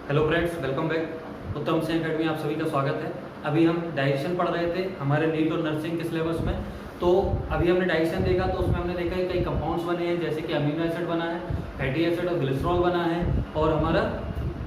Hello friends, welcome back. उत्तम Singh academy आप सभी का स्वागत है। अभी हम डाइजेशन पढ़ रहे थे हमारे नीट और नर्सिंग के सिलेबस में। तो अभी हमने डाइजेशन देखा तो उसमें हमने देखा कि कई कंपाउंड्स बने हैं, जैसे कि अमीनो एसिड बना है, फैटी एसिड और ग्लिसरॉल बना है, और हमारा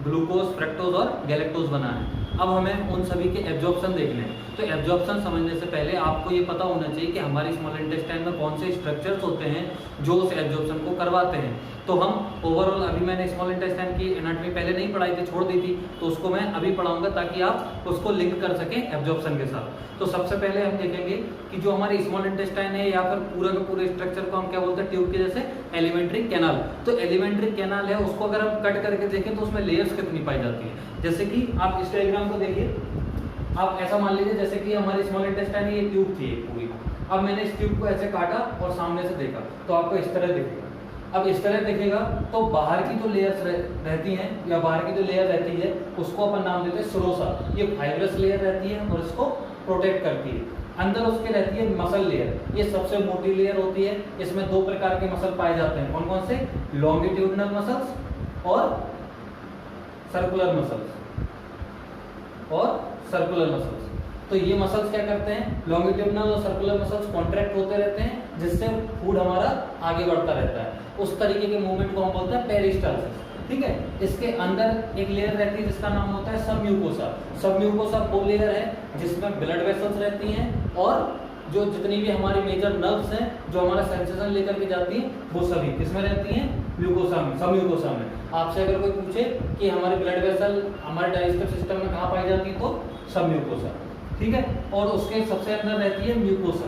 ग्लूकोज, फ्रक्टोज और गैलेक्टोज बना है। अब हमें उन सभी के एब्जॉर्प्शन देखने हैं। तो एब्जॉर्प्शन समझने से पहले आपको ये पता होना चाहिए कि हमारे स्मॉल इंटेस्टाइन में कौन से स्ट्रक्चर्स होते हैं जो उस एब्जॉर्प्शन को करवाते हैं। तो हम ओवरऑल, अभी मैंने स्मॉल इंटेस्टाइन की एनाटॉमी पहले नहीं पढ़ाई थी, छोड़ दी थी, तो उसको मैं अभी पढ़ाऊंगा ताकि आप उसको लिंक कर सकें एब्जॉर्प्शन के साथ। तो सबसे पहले हम देखेंगे कि जो हमारे स्मॉल इंटेस्टाइन है या फिर पूरा का पूरे स्ट्रक्चर को हम क्या बोलते हैं, ट्यूब के जैसे एलिमेंट्री कैनाल। तो एलिमेंट्री कैनाल है, उसको अगर हम कट करके देखें तो उसमें लेयर्स कितनी पाई जाती है। जैसे कि आप इस डायग्राम को देखिए, आप ऐसा मान लीजिए जैसे कि हमारी स्मॉल इंटेस्टाइन ये ट्यूब थी एक पूरी। अब मैंने इस ट्यूब को ऐसे काटा और सामने से देखा तो आपको इस तरह दिखेगा। अब इस तरह दिखेगा तो बाहर की जो लेयर्स रहती हैं या बाहर की जो लेयर रहती है उसको अपन नाम देते हैं सिरोसा। ये फाइब्रस लेयर रहती है और इसको प्रोटेक्ट करती है। अंदर उसके रहती है मसल लेयर, ये सबसे मोटी लेयर होती है। इसमें दो प्रकार के मसल पाए जाते हैं, कौन कौन से, लॉन्गिट्यूडनल मसल्स और सर्कुलर मसल्स। तो ये मसल्स क्या करते हैं, लॉन्गिट्यूडनल और सर्कुलर मसल्स कॉन्ट्रैक्ट होते रहते हैं, जिससे फूड हमारा आगे बढ़ता रहता है। उस तरीके के मूवमेंट को हम बोलते हैं पेरिस्टाल्सिस। ठीक है, इसके अंदर एक लेयर रहती है जिसका नाम होता है सबम्यूकोसा। सबम्यूकोसा वो लेयर है जिसमें ब्लड वेसल्स रहती हैं और जो जितनी भी हमारी मेजर नर्व्स हैं जो हमारा सेंसेशन लेकर के जाती हैं वो सभी किसमें रहती हैं, म्यूकोसा में, सबम्यूकोसा में। आपसे अगर कोई पूछे कि हमारे ब्लड वेसल हमारे डाइजेस्टिव सिस्टम में कहाँ पाई जाती है तो सबम्यूकोसा। ठीक है, और उसके सबसे अंदर रहती है म्यूकोसा।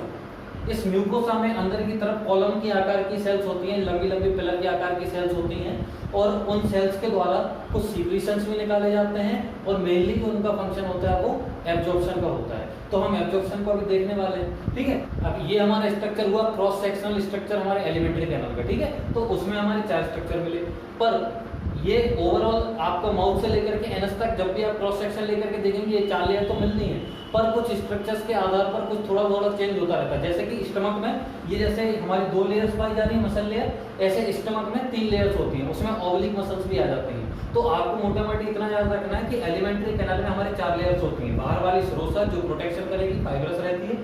इस म्यूकोसा में अंदर की तरफ कॉलम के आकार की सेल्स होती हैं, लंबी लंबी पिलर के आकार की सेल्स होती हैं, और उन सेल्स के द्वारा कुछ सीक्रेशंस भी निकाले जाते हैं, और मेनली जो उनका फंक्शन होता है वो एब्जॉर्प्शन का होता है। तो हम एब्जॉर्प्शन को अभी देखने वाले हैं। ठीक है, अब ये हमारा स्ट्रक्चर हुआ क्रॉस सेक्शनल स्ट्रक्चर हमारे एलिमेंट्री कैनाल का। ठीक है, तो उसमें हमारे 4 स्ट्रक्चर मिले, पर ये ओवरऑल आपका माउथ से लेकर के एनस तक जब भी आप क्रॉस सेक्शन लेकर के देखेंगे ये 4 लेयर तो मिलनी है, पर कुछ स्ट्रक्चर्स के आधार पर कुछ थोड़ा थोड़ा चेंज होता रहता है। जैसे कि स्टमक में ये जैसे हमारी 2 लेयर्स पाई जा रही है मसल लेयर, ऐसे स्टमक में 3 लेयर्स होती हैं, उसमें ऑब्लिक मसल्स भी आ जाती हैं। तो आपको मोटा मोटी इतना याद रखना है कि एलिमेंट्री कैनाल में हमारे 4 लेयर्स होती हैं। बाहर वाली सिरोसा जो प्रोटेक्शन करेगी, फाइब्रस रहती है,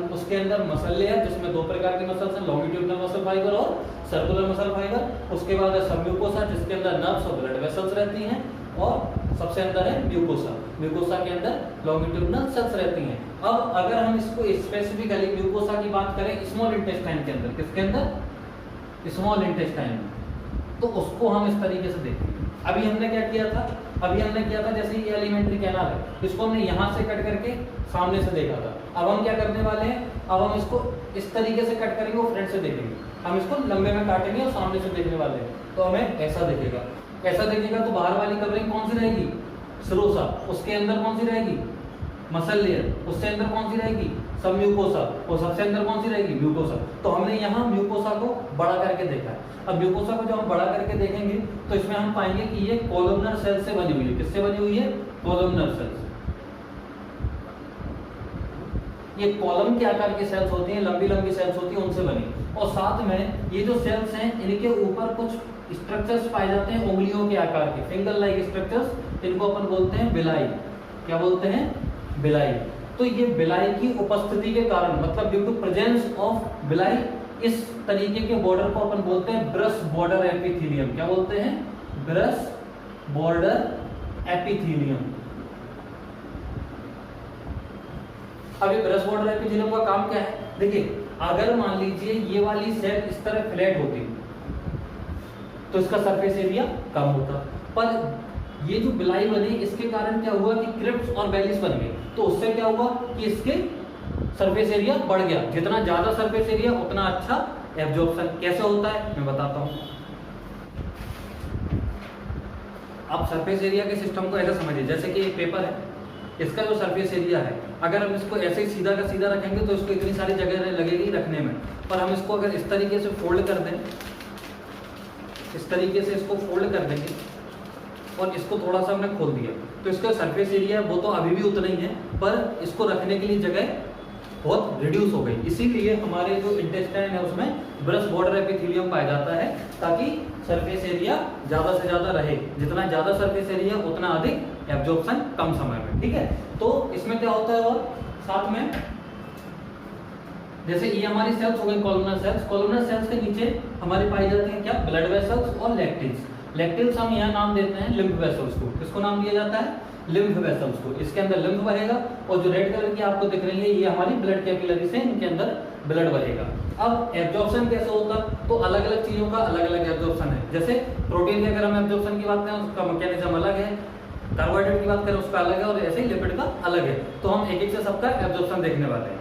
उसके अंदर मसल लेयर जिसमें 2 प्रकार की मसल्स हैं, लॉन्गिट्यूडनल मसल फाइबर और सर्कुलर मसल फाइबर। उसके बाद है सबम्यूकोसा जिसके अंदर नर्व्स और ब्लड वेसल्स रहती हैं, और सबसे अंदर है म्यूकोसा। म्यूकोसा के अंदर लॉन्गिट्यूडनल सेल्स रहती हैं। अब अगर हम इसको स्पेसिफिकली म्यूकोसा की बात करें स्मॉल इंटेस्टाइन के अंदर, किसके अंदर, स्मॉल इंटेस्टाइन में, तो उसको हम इस तरीके से देखेंगे। अभी हमने क्या किया था, जैसे ये एलिमेंट्री कैनाल है, इसको हमने यहाँ से कट करके सामने से देखा था। अब हम क्या करने वाले हैं, अब हम इसको इस तरीके से कट करेंगे और फ्रंट से देखेंगे। हम इसको लंबे में काटेंगे और सामने से देखने वाले हैं, तो हमें ऐसा दिखेगा। तो बाहर वाली कवरिंग कौन सी रहेगी, सिरोसा। उसके अंदर कौन सी रहेगी, मसल लेयर। उससे अंदर कौन सी रहेगी, सबम्यूकोसा। और सबसे अंदर कौन सी रहेगी, म्यूकोसा। तो हमने यहाँ म्यूकोसा को बड़ा करके देखा है। अब म्यूकोसा को जब हम बड़ा करके देखेंगे तो इसमें हम पाएंगे कि ये कोलमनर सेल से बनी हुई है। किससे बनी हुई है, कोलमनर सेल्स। ये कॉलम के आकार की सेल्स होती हैं, लंबी लंबी सेल्स होती हैं, उनसे बनी। और साथ में ये जो सेल्स हैं इनके ऊपर कुछ स्ट्रक्चर्स पाए जाते हैं उंगलियों के आकार के, फिंगर लाइक स्ट्रक्चर्स। इनको अपन बोलते हैं बिलाई। क्या बोलते हैं, बिलाई। तो ये बिलाई की उपस्थिति के कारण, मतलब ड्यू टू प्रेजेंस ऑफ बिलाई, इस तरीके के बॉर्डर को अपन बोलते हैं ब्रश बॉर्डर एपिथेलियम। क्या बोलते हैं, ब्रश बॉर्डर एपिथेलियम। अब ये ब्रश बॉर्डर एपिथेलियम का काम क्या है, देखिए अगर मान लीजिए ये वाली सेल इस तरह फ्लैट होती तो इसका सरफेस एरिया कम होता, पर ये जो बिलाई बनी इसके कारण क्या हुआ कि क्रिप्स और बेलिस बन गए। तो उससे क्या हुआ कि इसके सरफेस एरिया बढ़ गया। जितना ज्यादा सरफेस एरिया उतना अच्छा एब्जॉर्प्शन। कैसे होता है मैं बताता हूं। आप सरफेस एरिया के सिस्टम को ऐसा समझिए, जैसे कि एक पेपर है, इसका जो सरफेस एरिया है, अगर हम इसको ऐसे ही सीधा का सीधा रखेंगे तो इसको इतनी सारी जगह लगेगी रखने में, पर हम इसको अगर इस तरीके से फोल्ड कर दें, इस तरीके से इसको फोल्ड कर देंगे और इसको थोड़ा सा हमने खोल दिया, तो इसका सरफेस एरिया वो तो अभी भी उतना ही है, पर इसको रखने के लिए जगह बहुत रिड्यूस हो गई। इसीलिए हमारे जो इंटेस्टाइन है उसमें ब्रश बॉर्डर एपिथेलियम पाया जाता है, ताकि सरफेस एरिया ज्यादा से ज्यादा रहे। जितना ज्यादा सरफेस एरिया उतना अधिक एब्जॉर्प्शन कम समय में। ठीक है, तो इसमें क्या होता है और साथ में जैसे ये हमारी सेल्स हो गई कॉलमनर सेल्स। कॉलमनर सेल्स के नीचे हमारे पाए जाते हैं क्या, ब्लड वेसल्स और लैक्टिल्स। लैक्टिल्स हम यहाँ नाम देते हैं लिम्फ वेसल्स को। किसको नाम दिया जाता है, लिम्फ वेसल्स को। इसके अंदर लिम्फ बहेगा और जो रेड कलर की आपको दिख रही है ये हमारी ब्लड कैपिलरीज है, इनके अंदर ब्लड बहेगा। अब एब्जॉर्प्शन कैसे होता, तो अलग अलग चीजों का अलग अलग एब्जॉर्प्शन है। जैसे प्रोटीन की अगर हम एब्जॉर्प्शन की बात करें उसका मैकेनिज्म अलग है, कार्बोहाइड्रेट की बात करें उसका अलग है, और ऐसे ही लिपिड का अलग है। तो हम एक एक से सबका एब्जॉर्प्शन देखने वाले हैं।